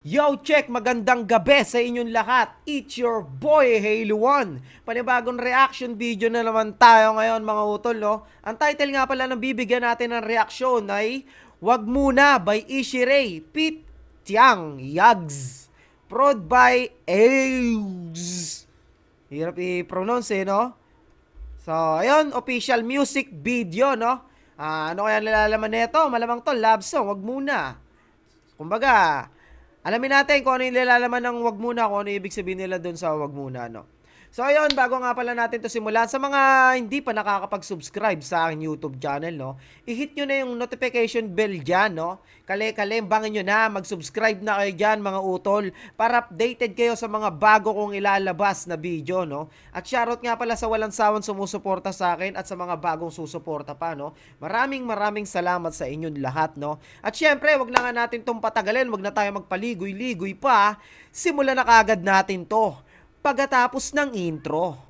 Yo, check! Magandang gabi sa inyong lahat. It's your boy, Halo1. Panibagong reaction video na naman tayo ngayon mga utol, no? Ang title nga pala ng bibigyan natin ng reaksyon ay Wag Muna by Ishirei, Pete Tiang, Yags. Prod by Aves. Hirap i-pronounce no? So, ayun, official music video, no? Ano kaya nilalaman nito? Malamang to, love song, Wag Muna. Kumbaga, alamin natin kung ano yung nilalaman ng wag muna, kung ano yung ibig sabihin nila doon sa wag muna, no? So, ayun, bago nga pala natin to simulan, sa mga hindi pa nakakapag-subscribe sa aking YouTube channel, no? I-hit nyo na yung notification bell dyan, no? Kalimbangin nyo na, mag-subscribe na kayo dyan, mga utol, para updated kayo sa mga bago kong ilalabas na video, no? At shoutout nga pala sa walang sawang sumusuporta sa akin at sa mga bagong susuporta pa, no? Maraming salamat sa inyong lahat, no? At syempre, wag na nga natin tong patagalin, wag na tayo magpaligoy-ligoy pa. Simulan na kagad natin to pagkatapos ng intro.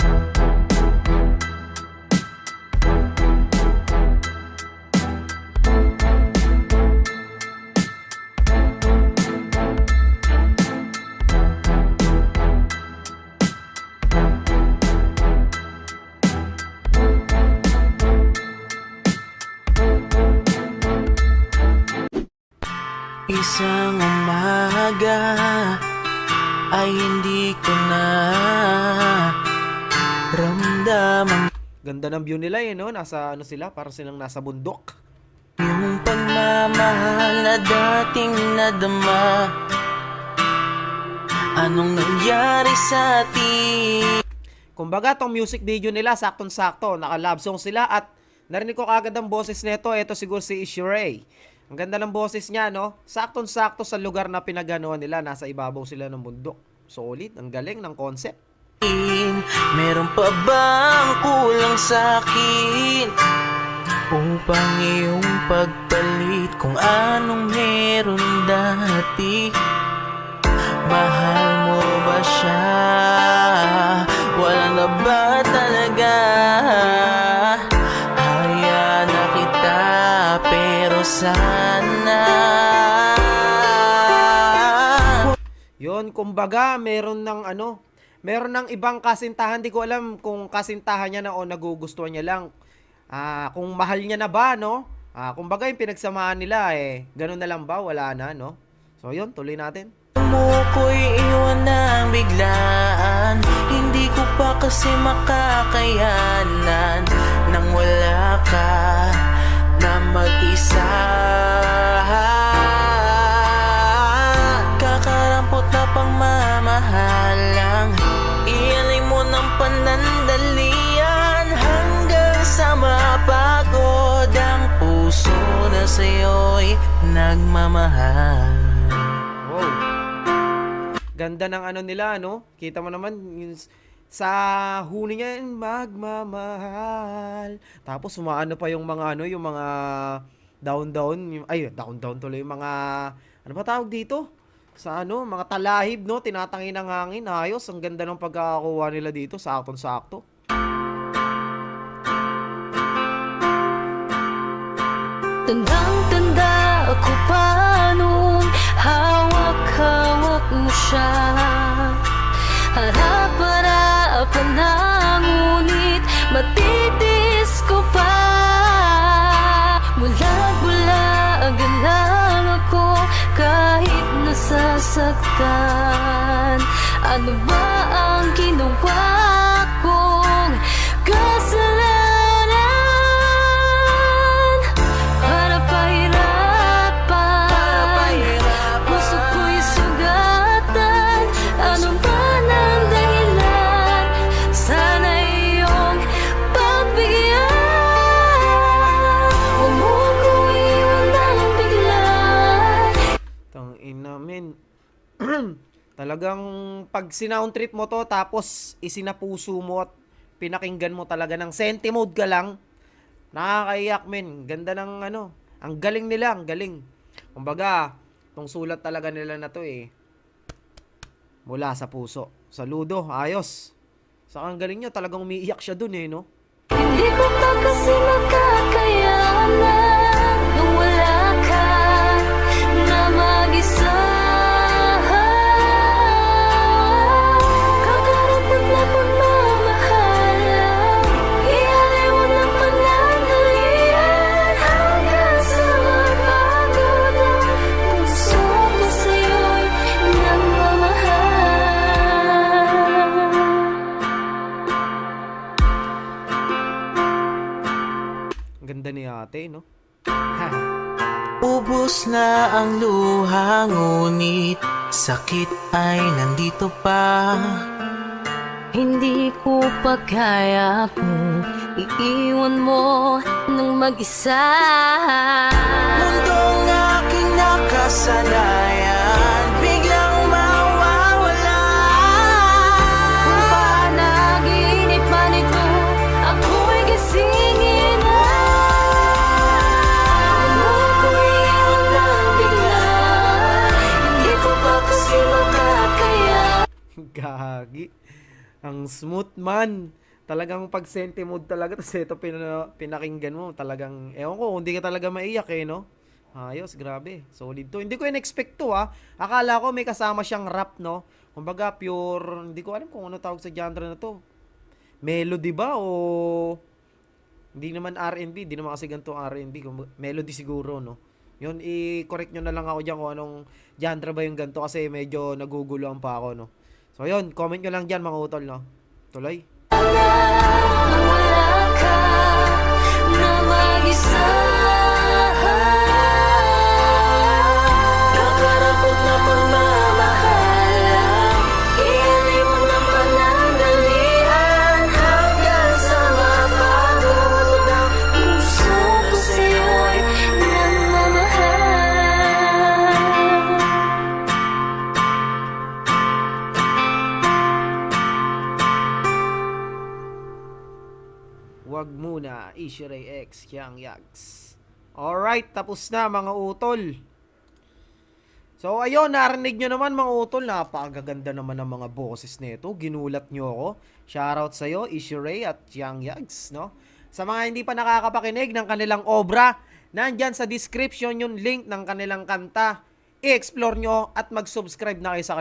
Isang umaga ay hindi ko na ramdaman Ganda ng view nila no? Nasa ano sila, parang silang nasa bundok. yung pagmamahal na dating nadama. Anong nangyari sa atin? Kumbaga, tong music video nila, saktong-sakto. Naka-love song sila at narinig ko kagad ang boses nito. Ito siguro si Ishirei. Ang ganda ng boses niya, no? Saktong-sakto sa lugar na pinaganoan nila. Nasa ibabaw sila ng bundok. Solid. Ang galing ng concept. Meron pa bang kulang sa akin upang iyong pagpalit kung anong meron dati? Mahal mo ba siya? Wala na ba talaga? Hayaan na kita pero sana. Yon, kumbaga, meron ng meron ng ibang kasintahan. Di ko alam kung kasintahan niya na o nagugustuhan niya lang. Kung mahal niya na ba, no? Kumbaga, yung pinagsamahan nila, ganun na lang ba? Wala na, no? So, yun, tuloy natin. Mo ko'y iwan ng biglaan, hindi ko pa kasi makakayanan nang wala ka na mag-isa. Kakarampot na pangmamahalang ialay mo ng panandalian hanggang sa mapagod ang puso na sa'yo'y nagmamahal. Wow. Ganda ng nila, no? Kita mo naman yung sa huni niya, magmamahal. Tapos sumaano pa yung mga yung mga down, down tuloy yung mga ano ba tawag dito? Sa mga talahib, no? Tinatangi ng hangin. Ayos, ang ganda ng pagkakakuha nila dito, saktong-sakto. Tandang-tanda ako pa nung hawak-hawak mo siya. Harap-harapan na ngunit matitiis ko pa. Bulag-bulagan lang ako kahit nasasaktan. Ano ba ang ginawa kong kasalanan? Para pahirapan, puso ko'y sugatan. Ano ba ng dahilan? Sana iyong pagbigyan. Huwag mo ko iwan ng bigla. Tangina, men. Talagang pag sinound trip mo to tapos isinapuso mo at pinakinggan mo talaga ng senti mode ka lang, nakakaiyak, men. Ganda ng ang galing nila, ang galing. Kumbaga, tong sulat talaga nila na to mula sa puso. Saludo, ayos. Sa ang galing niya, talagang umiiyak siya dun no? Hindi ko pa kasi makakayanan nung wala ka na mag-isa. Tapos na ang luha, ngunit sakit ay nandito pa. Hindi ko pa kaya kung iiwan mo ng mag-isa. Mundong aking nakasanayan, biglang mawawala. Kung panaginip man ito, ako'y gisingin na. Ako'y iwan lang bigla, hindi ko pa kasi makakaya. Gagi. Ang smooth man. Talagang pag senti mood talaga. Tapos ito pinakinggan mo. Talagang, ewan ko, hindi ka talaga maiyak eh, no? Ayos, grabe. Solid to. Hindi ko in-expect to, ah. Akala ko may kasama siyang rap, no? Kumbaga, pure, hindi ko alam kung ano tawag sa genre na to. Melody ba? O hindi naman R&B. Hindi naman kasi ganito R&B. Melody siguro, no? Yun, i-correct nyo na lang ako dyan kung anong genre ba yung ganito kasi medyo naguguluhan pa ako, no? So, yun. Comment nyo lang dyan, mga utol, no? Tuloy. Wala ka na mag-isa. Nakarapot na pagmamahal, Ihalay mo ng panandalian hanggang sa mapagod ang puso ko sa'yo'y nagmamahal. Wag muna, Ishiray X, Yang Yags. Alright, tapos na mga utol. So ayun, narinig nyo naman mga utol, napakaganda naman ng mga boses nito. Ginulat nyo ako. Shoutout sa'yo, Ishiray at Yang Yags, no? Sa mga hindi pa nakakapakinig ng kanilang obra, nandyan sa description yung link ng kanilang kanta. I-explore nyo at mag-subscribe na kayo sa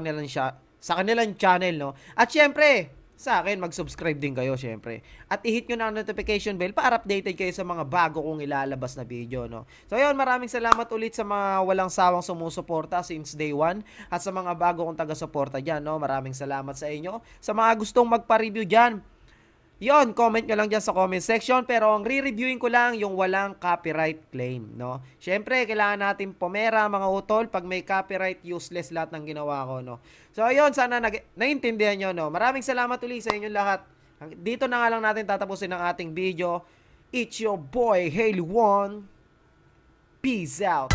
kanilang channel, no? At syempre, sa akin, mag-subscribe din kayo, syempre. At i-hit nyo na ang notification bell para updated kayo sa mga bago kong ilalabas na video, no? So, ayun, maraming salamat ulit sa mga walang sawang sumusuporta since day 1 at sa mga bago kong taga-suporta dyan, no? Maraming salamat sa inyo. Sa mga gustong magpa-review dyan, yon, comment nyo lang dyan sa comment section. Pero ang re-reviewin ko lang yung walang copyright claim, no? Syempre, kailangan natin pumera, mga utol. Pag may copyright, useless lahat ng ginawa ko, no? So, ayun, sana naintindihan nyo, no? Maraming salamat ulit sa inyong lahat. Dito na nga lang natin tatapusin ang ating video. It's your boy, Haley One. Peace out.